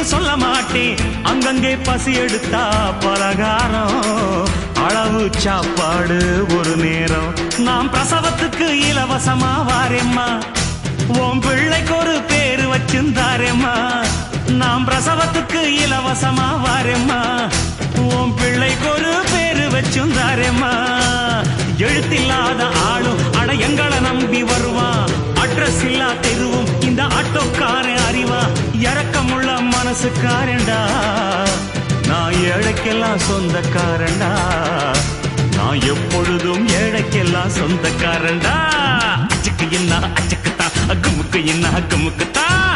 பசின்னு சொல்ல மாட்டேன். அங்கங்கே பசி எடுத்தா பலகாரம், அளவு சாப்பாடு ஒரு நேரம். நாம் பிரசவத்துக்கு இலவசமா வாரேம்மா, உன் பிள்ளைக்கு ஒரு பேரு வச்சிருந்தாரேம்மா. நாம் பிரசவத்துக்கு இலவசமா வாரேம்மா, உன் பிள்ளைக்கு ஒரு பேரு வச்சிருந்தாரேம்மா. எழுத்தில்லாத ஆளும் அட எங்களை நம்பி வருவான், அட்ரஸ் இல்லா தெருவும் இந்த ஆட்டோக்காரன் அறிவா. இறக்கமுள்ள மனசுக்காரண்டா, நான் ஏழைக்கெல்லாம் சொந்தக்காரண்டா, நான் எப்பொழுதும் ஏழைக்கெல்லாம் சொந்தக்காரண்டா. அச்சுக்கு என்ன அச்சுக்குத்தான், அக்குமுக்கு என்ன அக்குமுக்குத்தான்.